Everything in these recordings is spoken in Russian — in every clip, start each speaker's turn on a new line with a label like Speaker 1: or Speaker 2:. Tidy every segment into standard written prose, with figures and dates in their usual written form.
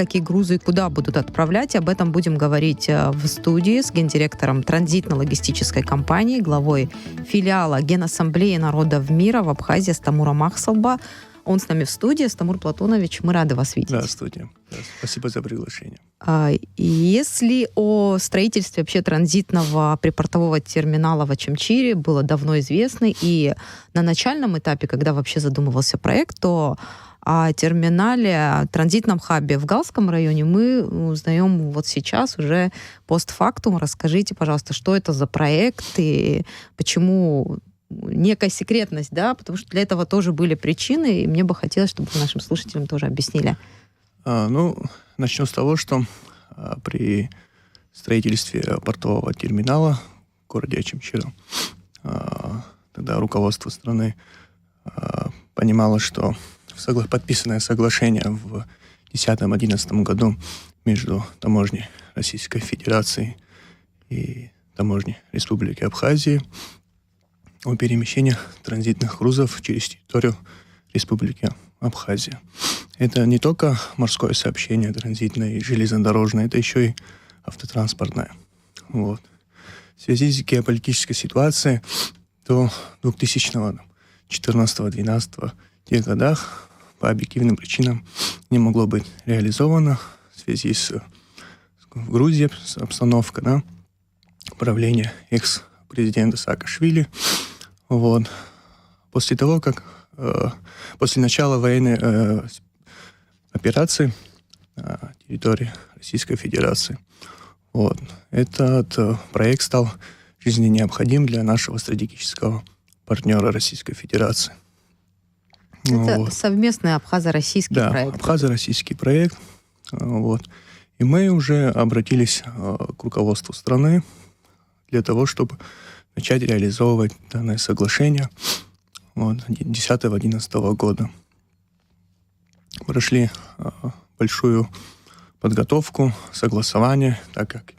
Speaker 1: какие грузы и куда будут отправлять. Об этом будем говорить в студии с гендиректором транзитно-логистической компании, главой филиала Генассамблеи народов мира в Абхазии Стамуром Ахсалба. Он с нами в студии. Стамур Платонович, мы рады вас видеть.
Speaker 2: Здравствуйте. Спасибо за приглашение.
Speaker 1: Если о строительстве вообще транзитного припортового терминала в Очамчире было давно известно, и на начальном этапе, когда вообще задумывался проект, то о терминале, о транзитном хабе в Галском районе мы узнаем вот сейчас, уже постфактум. Расскажите, пожалуйста, что это за проект и почему... Некая секретность, да, потому что для этого тоже были причины, и мне бы хотелось, чтобы вы нашим слушателям тоже объяснили.
Speaker 2: Начну с того, что при строительстве портового терминала в городе Очамчира тогда руководство страны понимало, что подписанное соглашение в 2010-2011 году между таможней Российской Федерации и таможней Республики Абхазии о перемещении транзитных грузов через территорию Республики Абхазия. Это не только морское сообщение транзитное и железнодорожное, это еще и автотранспортное. Вот. В связи с геополитической ситуацией до 2014-2012 тех годах по объективным причинам не могло быть реализовано в связи с в Грузии с обстановкой, да, правления экс-президента Саакашвили. Вот. После того, как после начала военной операции на территории Российской Федерации, вот, этот проект стал жизненно необходим для нашего стратегического партнера Российской Федерации.
Speaker 1: Это совместный абхазо-российский проект.
Speaker 2: Да, абхазо-российский проект. Вот. И мы уже обратились к руководству страны для того, чтобы начать реализовывать данное соглашение 2010-2011 года. Прошли большую подготовку, согласование, так как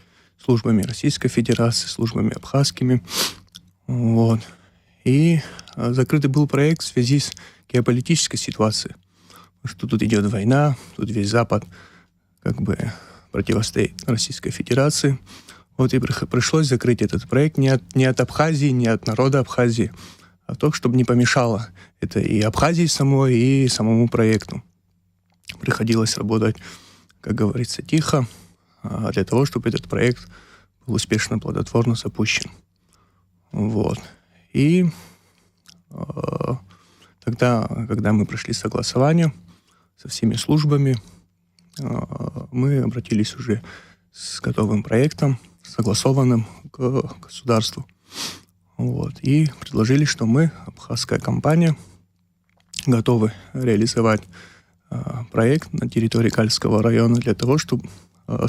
Speaker 2: службами Российской Федерации, службами абхазскими. Вот. И закрытый был проект в связи с геополитической ситуацией. Что тут идет война, тут весь Запад как бы противостоит Российской Федерации. Вот и пришлось закрыть этот проект не от Абхазии, не от народа Абхазии, а то, чтобы не помешало это и Абхазии самой, и самому проекту. Приходилось работать, как говорится, тихо, для того, чтобы этот проект был успешно, плодотворно запущен. Вот. И тогда, когда мы прошли согласование со всеми службами, мы обратились уже с готовым проектом, согласованным к государству. Вот. И предложили, что мы, абхазская компания, готовы реализовать проект на территории Кальского района для того, чтобы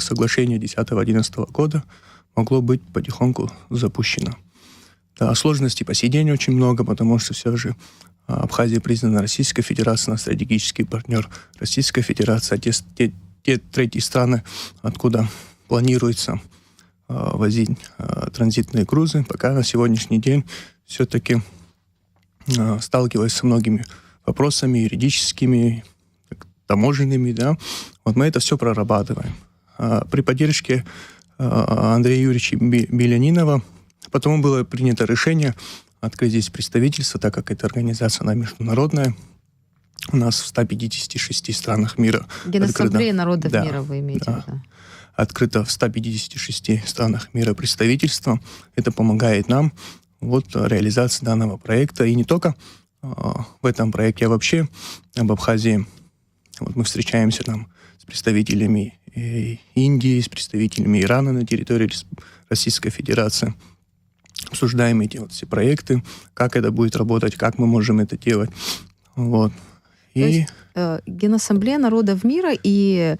Speaker 2: соглашение 2010-2011 года могло быть потихоньку запущено. Да, сложностей по сей день очень много, потому что все же Абхазия признана Российской Федерацией, на стратегический партнер Российской Федерации, а те третьи страны, откуда планируется возить транзитные грузы, пока на сегодняшний день все-таки сталкиваясь со многими вопросами юридическими, таможенными, да, вот мы это все прорабатываем. При поддержке Андрея Юрьевича Белянинова потом было принято решение открыть здесь представительство, так как эта организация, она международная. У нас в 156 странах мира.
Speaker 1: Генассамблея народов мира вы имеете в виду?
Speaker 2: Открыто в 156 странах мира представительство. Это помогает нам реализации данного проекта. И не только в этом проекте, а вообще об Абхазии. Вот мы встречаемся там с представителями Индии, с представителями Ирана на территории Российской Федерации. Обсуждаем эти все проекты, как это будет работать, как мы можем это делать. Вот.
Speaker 1: То есть Генассамблея народов мира и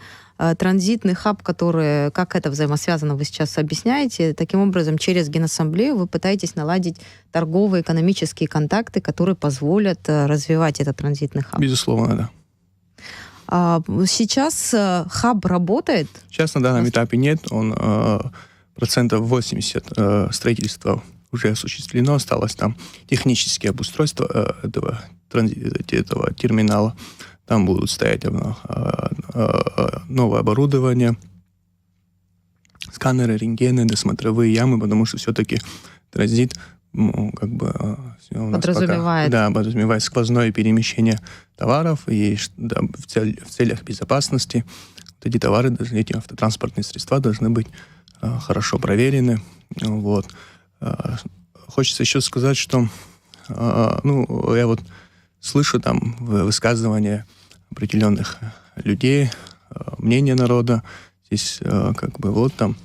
Speaker 1: транзитный хаб, который, как это взаимосвязано, вы сейчас объясняете. Таким образом, через Генассамблею вы пытаетесь наладить торговые, экономические контакты, которые позволят развивать этот транзитный хаб.
Speaker 2: Безусловно, да.
Speaker 1: Сейчас хаб работает?
Speaker 2: Сейчас на данном этапе нет. Он 80% строительства уже осуществлено. Осталось там технические обустройства этого терминала. Там будут стоять новое оборудование, сканеры, рентгены, досмотровые ямы, потому что все-таки транзит как бы у нас
Speaker 1: подразумевает.
Speaker 2: Подразумевает сквозное перемещение товаров, и да, в целях безопасности вот эти товары, эти автотранспортные средства должны быть хорошо проверены. Вот. Хочется еще сказать, что я вот слышу там высказывания определенных людей, мнение народа. Здесь как бы вот там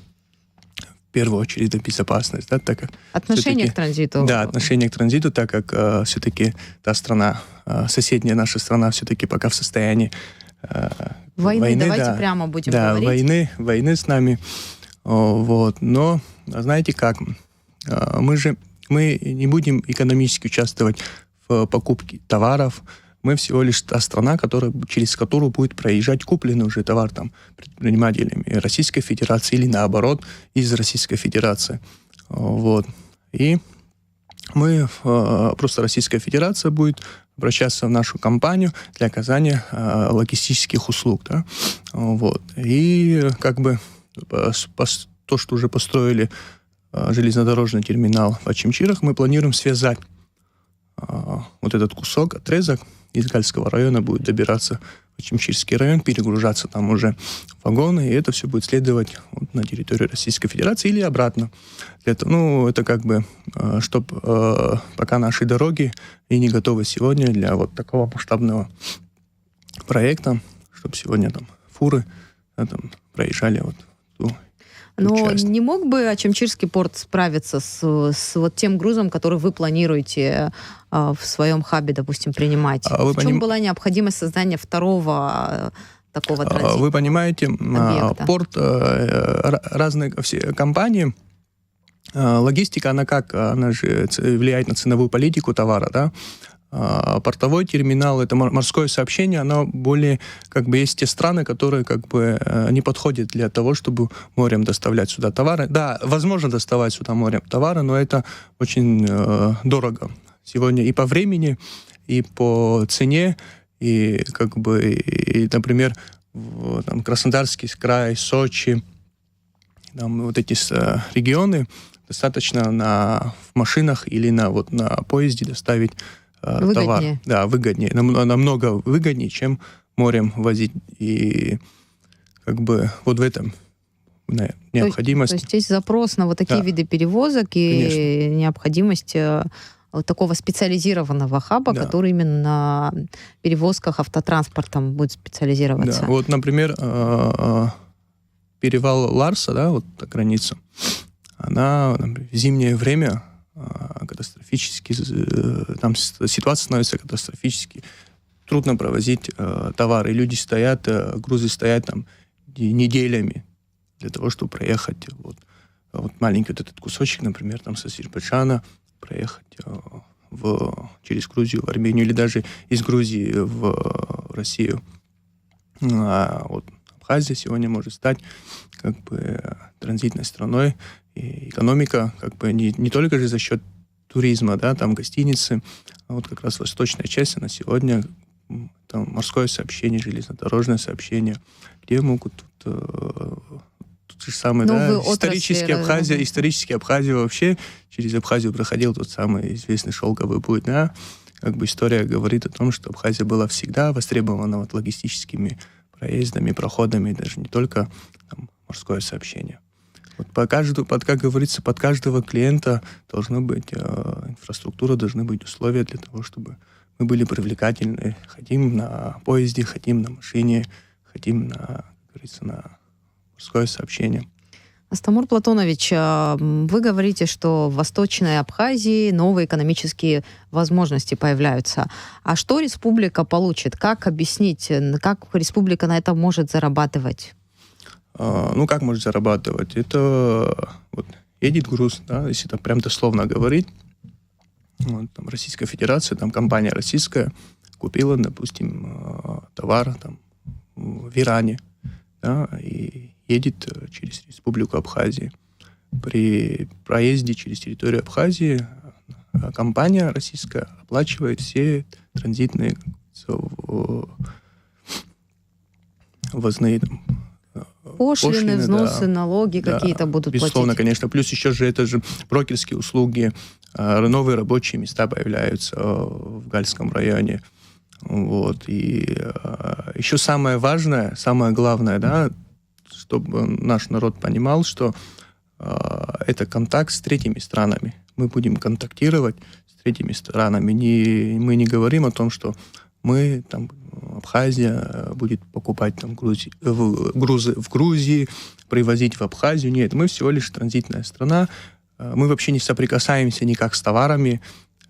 Speaker 2: в первую очередь безопасность, да, так как
Speaker 1: отношение к транзиту.
Speaker 2: Да, отношение к транзиту, так как все-таки та страна, соседняя наша страна, все-таки пока в состоянии войны.
Speaker 1: Давайте прямо будем
Speaker 2: говорить. Войны с нами. Вот. Но знаете как? Мы не будем экономически участвовать в покупке товаров. Мы всего лишь та страна, через которую будет проезжать купленный уже товар там, предпринимателями Российской Федерации или наоборот из Российской Федерации. Вот. И просто Российская Федерация будет обращаться в нашу компанию для оказания логистических услуг. Да? Вот. И как бы то, что уже построили железнодорожный терминал в Ачимчирах, мы планируем связать вот этот кусок, отрезок из Гальского района будет добираться в Ачимчирский район, перегружаться там уже в вагоны, и это все будет следовать на территорию Российской Федерации или обратно. Это как бы, чтобы пока наши дороги и не готовы сегодня для вот такого масштабного проекта, чтобы сегодня там фуры там проезжали вот ту.
Speaker 1: Но не мог бы Ачимчирский порт справиться с вот тем грузом, который вы планируете в своем хабе, допустим, принимать? В чем была необходимость создания второго такого транзита?
Speaker 2: Вы понимаете, объекта? Порт, разные компании, логистика, она же влияет на ценовую политику товара, да? Портовой терминал, это морское сообщение, оно более, как бы, есть те страны, которые, как бы, не подходят для того, чтобы морем доставлять сюда товары. Да, возможно доставать сюда морем товары, но это очень дорого сегодня и по времени, и по цене, и, как бы, например, там, Краснодарский край, Сочи, там, вот эти регионы достаточно в машинах или на поезде доставить товар. Да, выгоднее. Намного выгоднее, чем морем возить. И как бы вот в этом необходимость.
Speaker 1: То есть есть запрос на вот такие виды перевозок и конечно, необходимость вот такого специализированного хаба, который именно на перевозках автотранспортом будет специализироваться.
Speaker 2: Да, вот, например, перевал Ларса, да, вот та граница, она в зимнее время катастрофически, там ситуация становится катастрофически, трудно провозить товары, люди стоят, грузы стоят там неделями для того, чтобы проехать вот маленький вот этот кусочек, например, там с Азербайджана проехать через Грузию в Армению или даже из Грузии в Россию. А вот Абхазия сегодня может стать как бы транзитной страной. И экономика как бы не только же за счет туризма, да, там гостиницы, а вот как раз восточная часть, она сегодня там морское сообщение, железнодорожное сообщение, где могут тут же самый, исторически Абхазия вообще, через Абхазию проходил тот самый известный шелковый путь, да, как бы история говорит о том, что Абхазия была всегда востребована вот логистическими проездами, проходами, даже не только там, морское сообщение. Вот как говорится, под каждого клиента должна быть инфраструктура, должны быть условия для того, чтобы мы были привлекательны. Хотим на поезде, хотим на машине, хотим на, как говорится, на морское сообщение.
Speaker 1: Астамур Платонович, вы говорите, что в Восточной Абхазии новые экономические возможности появляются. А что республика получит? Как объяснить, как республика на этом может зарабатывать?
Speaker 2: Как может зарабатывать? Это вот едет груз, да, если это прям дословно говорить. Вот, там Российская Федерация, там компания российская купила, допустим, товар там в Иране, да, и едет через Республику Абхазия. При проезде через территорию Абхазии компания российская оплачивает все транзитные ввозные там,
Speaker 1: Пошлины, взносы,
Speaker 2: да,
Speaker 1: налоги какие-то будут
Speaker 2: безусловно,
Speaker 1: платить.
Speaker 2: конечно. Плюс еще же это же брокерские услуги, новые рабочие места появляются в Гальском районе. Вот. И еще самое важное, самое главное, да, чтобы наш народ понимал, что это контакт с третьими странами. Мы будем контактировать с третьими странами. Мы не говорим о том, что мы, там, Абхазия будет покупать там, грузы в Грузии, привозить в Абхазию. Нет, мы всего лишь транзитная страна. Мы вообще не соприкасаемся никак с товарами.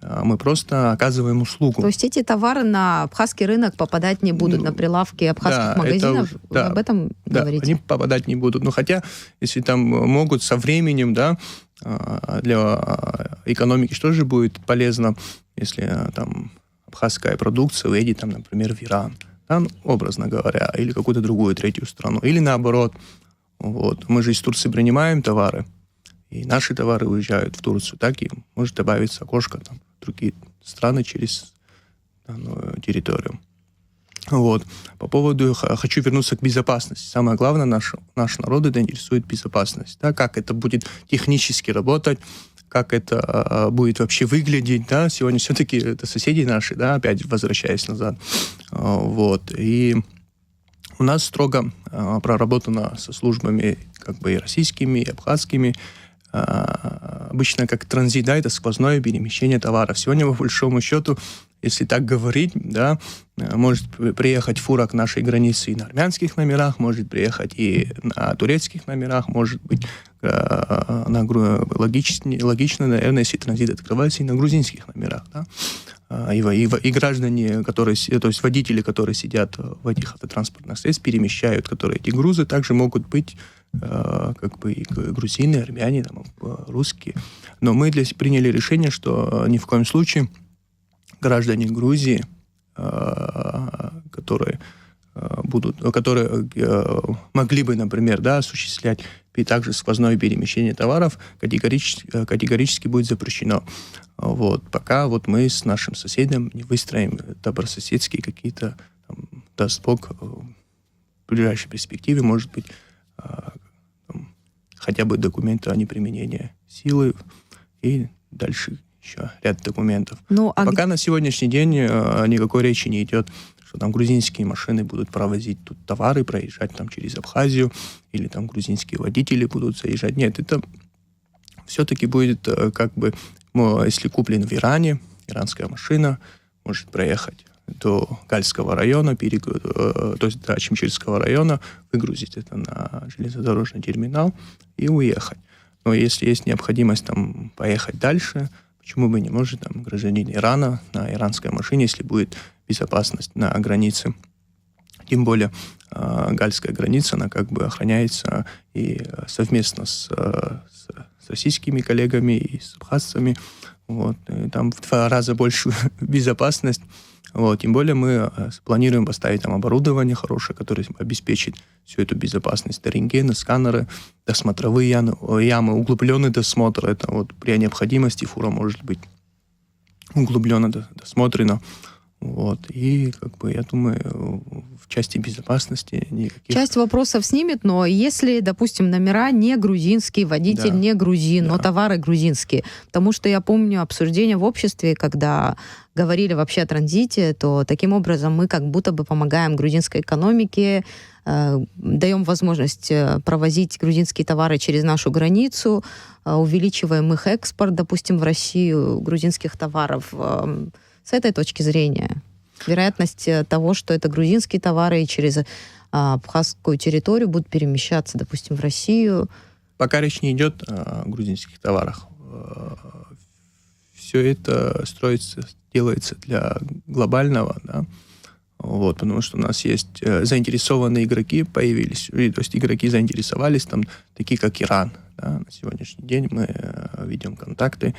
Speaker 2: Мы просто оказываем услугу.
Speaker 1: То есть эти товары на абхазский рынок попадать не будут, на прилавки абхазских магазинов? Вы об этом говорите?
Speaker 2: Да, они попадать не будут. Но хотя, если там могут со временем, да, для экономики что же будет полезно, если там абхазская продукция уедет, там, например, в Иран, да, образно говоря, или какую-то другую третью страну, или наоборот. Вот. Мы же из Турции принимаем товары, и наши товары уезжают в Турцию, так и может добавиться окошко там, в другие страны через данную территорию. Вот. По поводу, хочу вернуться к безопасности. Самое главное, наш народ это интересует безопасность. Да, как это будет технически работать, как это будет вообще выглядеть. Да. Сегодня все-таки это соседи наши, да, опять возвращаясь назад. Вот. И у нас строго проработано со службами как бы и российскими, и абхазскими. Обычно как транзит, да, это сквозное перемещение товаров. Сегодня, по большому счету, если так говорить, да, может приехать фура к нашей границе и на армянских номерах, может приехать и на турецких номерах, может быть, логично, наверное, если транзит открывается и на грузинских номерах, да. И граждане, которые, то есть водители, которые сидят в этих автотранспортных средствах, перемещают, которые эти грузы, также могут быть как бы и грузины, армяне, там, русские. Но мы приняли решение, что ни в коем случае граждане Грузии, которые могли бы, например, да, осуществлять также сквозное перемещение товаров, категорически будет запрещено. Вот. Пока вот мы с нашим соседом не выстроим добрососедские какие-то, даст Бог, в ближайшей перспективе, может быть, хотя бы документы о неприменении силы и дальше еще ряд документов. Пока на сегодняшний день никакой речи не идет, что там грузинские машины будут провозить тут товары, проезжать там через Абхазию, или там грузинские водители будут заезжать. Нет, это все-таки будет как бы, если куплен в Иране, иранская машина может проехать до Гальского района, то есть до Ачимчирского района, выгрузить это на железнодорожный терминал и уехать. Но если есть необходимость там поехать дальше, почему бы не может там гражданин Ирана на иранской машине, если будет безопасность на границе? Тем более гальская граница, она как бы охраняется и совместно с российскими коллегами и с абхазцами. Вот. И там в 2 раза больше безопасность. Вот. Тем более мы планируем поставить там оборудование хорошее, которое обеспечит всю эту безопасность. Это рентгены, сканеры, досмотровые ямы, углубленный досмотр. Это вот при необходимости фура может быть углубленно досмотрена. Вот. И, как бы, я думаю, в части безопасности никаких...
Speaker 1: Часть вопросов снимет, но если, допустим, номера не грузинские, водитель не грузин, но товары грузинские. Потому что я помню обсуждение в обществе, когда говорили вообще о транзите, то таким образом мы как будто бы помогаем грузинской экономике, даем возможность провозить грузинские товары через нашу границу, увеличиваем их экспорт, допустим, в Россию грузинских товаров. С этой точки зрения, вероятность того, что это грузинские товары и через абхазскую территорию будут перемещаться, допустим, в Россию.
Speaker 2: Пока речь не идет о грузинских товарах. Все это делается для глобального, да, вот, потому что у нас есть заинтересованные игроки появились, то есть игроки заинтересовались, там, такие как Иран. Да, на сегодняшний день мы ведем контакты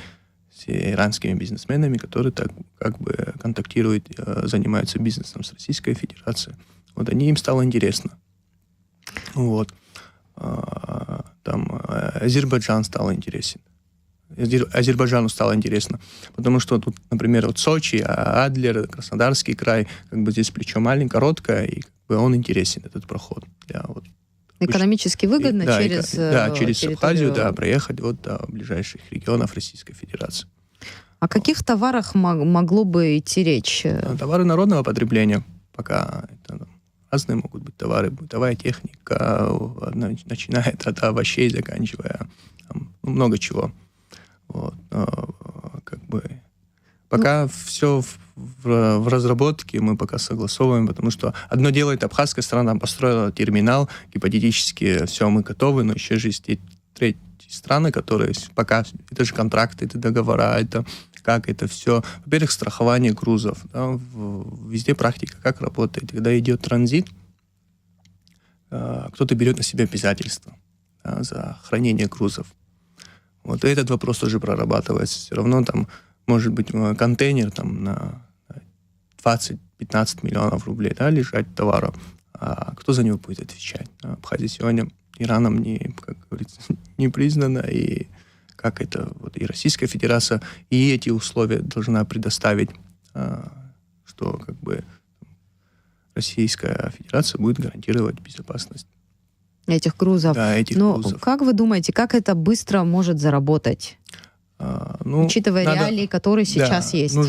Speaker 2: с иранскими бизнесменами, которые так как бы контактируют, занимаются бизнесом с Российской Федерацией. Вот им стало интересно. Вот. Там Азербайджан стал интересен. Азербайджану стало интересно. Потому что тут, например, вот Сочи, Адлер, Краснодарский край, как бы здесь плечо маленькое, короткое, и как он интересен, этот проход.
Speaker 1: Экономически выгодно
Speaker 2: через Абхазию, проехать до ближайших регионов Российской Федерации.
Speaker 1: О каких товарах могло бы идти речь?
Speaker 2: Товары народного потребления. Пока это разные могут быть товары, бытовая техника, начиная от овощей, заканчивая много чего. Пока все в разработке, мы пока согласовываем, потому что одно дело, это абхазская страна построила терминал, гипотетически все, мы готовы, но еще же есть третьи страны, которые пока, это же контракты, это договора, это как это все. Во-первых, страхование грузов. Да, везде практика как работает. Когда идет транзит, кто-то берет на себя обязательства за хранение грузов. И этот вопрос тоже прорабатывается. Все равно там может быть контейнер на 20-15 миллионов рублей лежать товаров. А кто за него будет отвечать? Абхазия сегодня Ираном как говорится, не признана, и как это и Российская Федерация и эти условия должна предоставить, что Российская Федерация будет гарантировать безопасность
Speaker 1: этих грузов.
Speaker 2: Да, этих грузов.
Speaker 1: Как вы думаете, как это быстро может заработать? Учитывая реалии, которые сейчас есть.
Speaker 2: Мы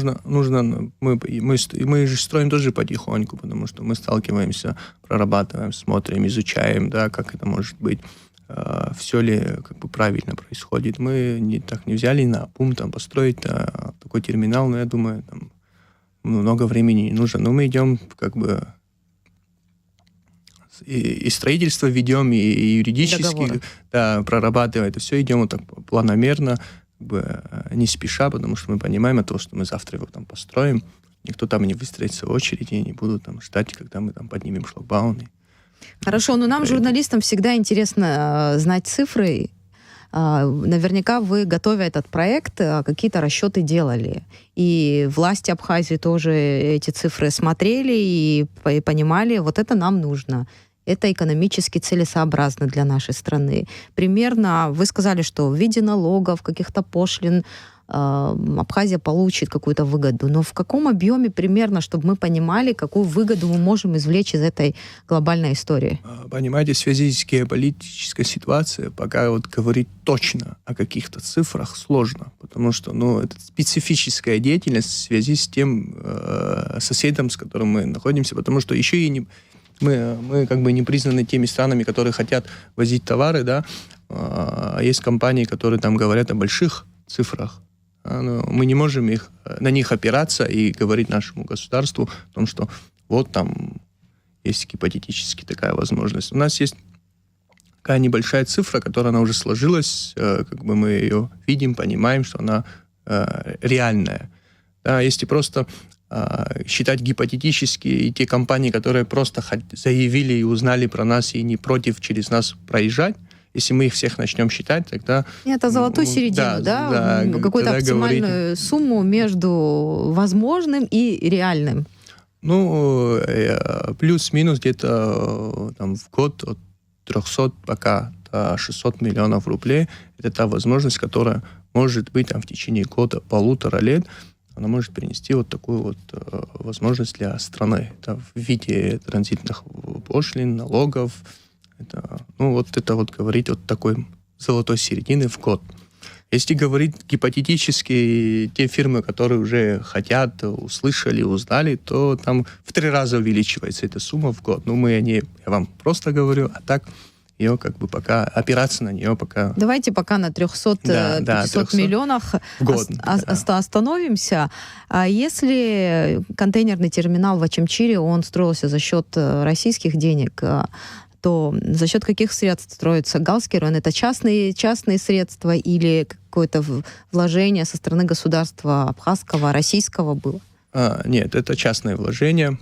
Speaker 2: же строим тоже потихоньку, потому что мы сталкиваемся, прорабатываем, смотрим, изучаем, как это может быть, все ли правильно происходит. Мы не взяли наобум построить такой терминал, но я думаю, много времени не нужно. Но мы идем и строительство ведем, и юридически прорабатываем это все, идем так планомерно, не спеша, потому что мы понимаем что мы завтра его построим, никто там не выстроится в очереди, не будут ждать, когда мы поднимем шлагбаум.
Speaker 1: Хорошо, но нам, журналистам, всегда интересно знать цифры. Наверняка вы, готовя этот проект, какие-то расчеты делали. И власти Абхазии тоже эти цифры смотрели и понимали, это нам нужно. Это экономически целесообразно для нашей страны. Примерно, вы сказали, что в виде налогов, каких-то пошлин Абхазия получит какую-то выгоду. Но в каком объеме примерно, чтобы мы понимали, какую выгоду мы можем извлечь из этой глобальной истории?
Speaker 2: Понимаете, в связи с геополитической ситуацией пока говорить точно о каких-то цифрах сложно, потому что это специфическая деятельность в связи с тем соседом, с которым мы находимся, потому что еще и мы не признаны теми странами, которые хотят возить товары, есть компании, которые говорят о больших цифрах. Но мы не можем на них опираться и говорить нашему государству о том, что есть гипотетически такая возможность. У нас есть такая небольшая цифра, которая уже сложилась, мы ее видим, понимаем, что она реальная. Если просто считать гипотетически, и те компании, которые просто заявили и узнали про нас и не против через нас проезжать, если мы их всех начнем считать, тогда...
Speaker 1: Это золотую середину, какую-то оптимальную сумму между возможным и реальным.
Speaker 2: Плюс-минус где-то в год от 300 пока до 600 миллионов рублей. Это та возможность, которая может быть в течение года, 1,5 лет, она может принести такую возможность для страны. Это в виде транзитных пошлин, налогов. Это говорить такой золотой середины в год. Если говорить гипотетически, те фирмы, которые уже хотят, услышали, узнали, то там в 3 раза увеличивается эта сумма в год. Я вам просто говорю, а так ее пока опираться на нее пока...
Speaker 1: Давайте пока на 300-500 миллионах
Speaker 2: в год,
Speaker 1: остановимся. А если контейнерный терминал в Очамчире, он строился за счет российских денег, то за счет каких средств строится Галский район? Это частные средства или какое-то вложение со стороны государства абхазского, российского было?
Speaker 2: Нет, это частные вложения.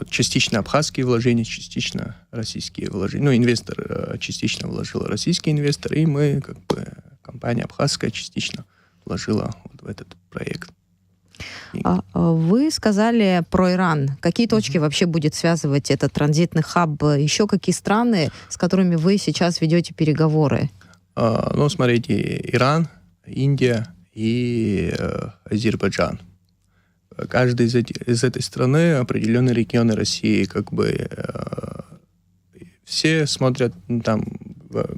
Speaker 2: Частично абхазские вложения, частично российские вложения. Инвестор частично вложил, российский инвестор, и мы, компания абхазская, частично вложила в этот проект.
Speaker 1: Вы сказали про Иран. Какие точки вообще будет связывать этот транзитный хаб? Еще какие страны, с которыми вы сейчас ведете переговоры?
Speaker 2: Смотрите, Иран, Индия и Азербайджан. каждый из этой страны определенные регионы России, как бы все смотрят там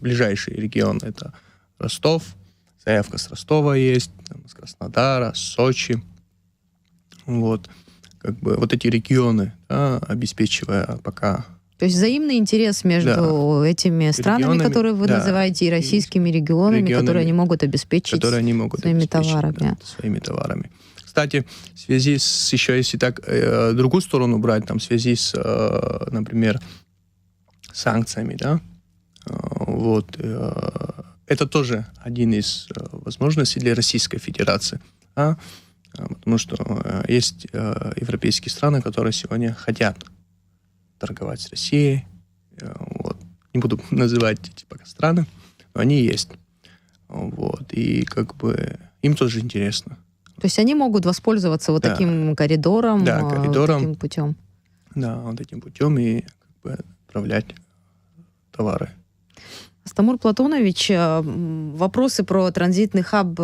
Speaker 2: ближайшие регионы. Это Ростов, заявка с Ростова есть, там, с Краснодара, с Сочи. Вот. Как бы вот эти регионы, да, обеспечивая пока...
Speaker 1: То есть взаимный интерес между этими странами, которые вы называете, и российскими регионами, которые они могут обеспечить своими товарами.
Speaker 2: Да, своими товарами. Кстати, в связи с, еще если так, другую сторону брать, там, в связи с, например, санкциями, да, вот, это тоже один из возможностей для Российской Федерации, да, потому что есть европейские страны, которые сегодня хотят торговать с Россией, вот. Не буду называть эти пока страны, но они есть, вот, и как бы им тоже интересно.
Speaker 1: То есть они могут воспользоваться вот таким коридором, таким путем.
Speaker 2: Да, вот этим путем и как бы отправлять товары.
Speaker 1: Астамур Платонович, вопросы про транзитный хаб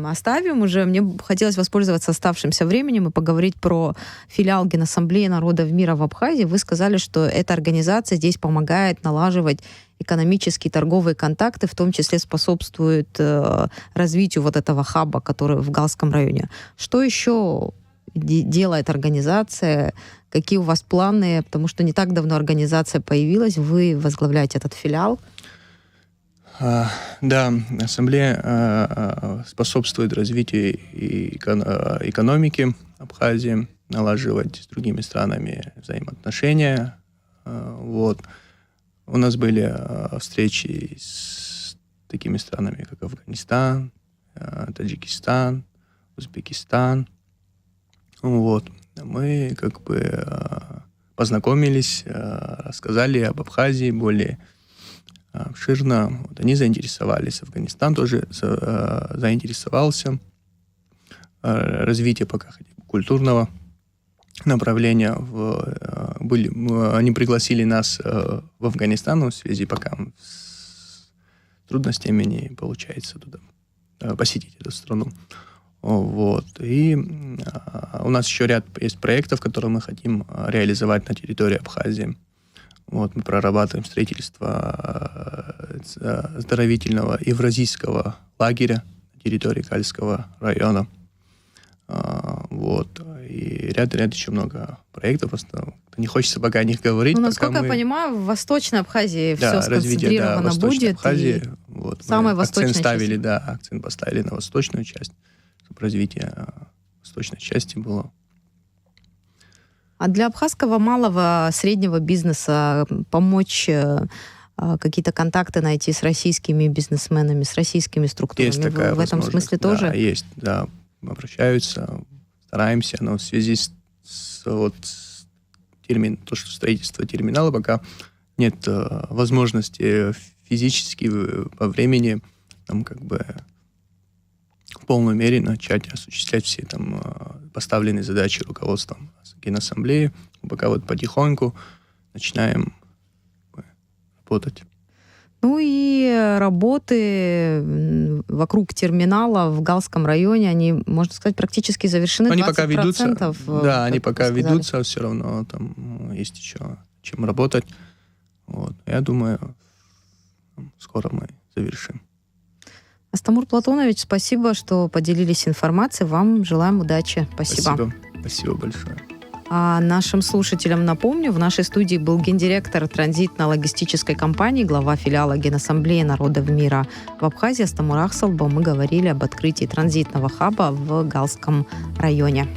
Speaker 1: оставим уже. Мне хотелось воспользоваться оставшимся временем и поговорить про филиал Генассамблеи народов мира в Абхазии. Вы сказали, что эта организация здесь помогает налаживать экономические и торговые контакты, в том числе способствует развитию вот этого хаба, который в Галском районе. Что еще делает организация? Какие у вас планы? Потому что не так давно организация появилась, вы возглавляете этот филиал.
Speaker 2: Да, ассамблея способствует развитию экономики Абхазии, налаживать с другими странами взаимоотношения. Вот. У нас были встречи с такими странами, как Афганистан, Таджикистан, Узбекистан. Вот. Мы как бы познакомились, рассказали об Абхазии более обширно. Вот они заинтересовались. Афганистан тоже заинтересовался. Развитие пока культурного направления. Они пригласили нас в Афганистан, в связи пока с трудностями не получается туда посетить эту страну. Вот. И у нас еще ряд есть проектов, которые мы хотим реализовать на территории Абхазии. Вот, мы прорабатываем строительство оздоровительного евразийского лагеря на территории Кальского района. Вот. И ряд еще много проектов. Просто не хочется пока о них говорить.
Speaker 1: Ну, насколько я понимаю, в Восточной Абхазии все сконцентрировано будет.
Speaker 2: Абхазии, вот,
Speaker 1: самая восточная часть.
Speaker 2: Акцент поставили на восточную часть, чтобы развитие восточной части было.
Speaker 1: А для абхазского малого, среднего бизнеса помочь какие-то контакты найти с российскими бизнесменами, с российскими структурами?
Speaker 2: Есть такая
Speaker 1: в этом смысле тоже?
Speaker 2: Да, есть, да. Обращаются, стараемся, но в связи с то, что строительство терминала, пока нет возможности физически по времени там как бы в полной мере начать осуществлять все там поставленные задачи руководством Генассамблеи. Пока вот потихоньку начинаем работать.
Speaker 1: Ну и работы вокруг терминала в Галском районе, они, можно сказать, практически завершены.
Speaker 2: Они пока ведутся. Да, они пока ведутся, все равно там есть еще чем работать. Вот. Я думаю, скоро мы завершим.
Speaker 1: Астамур Платонович, спасибо, что поделились информацией. Вам желаем удачи. Спасибо.
Speaker 2: Спасибо большое.
Speaker 1: А нашим слушателям напомню, в нашей студии был гендиректор транзитно-логистической компании, глава филиала Генассамблеи народов мира в Абхазии Астамур Ахсалба. Мы говорили об открытии транзитного хаба в Галском районе.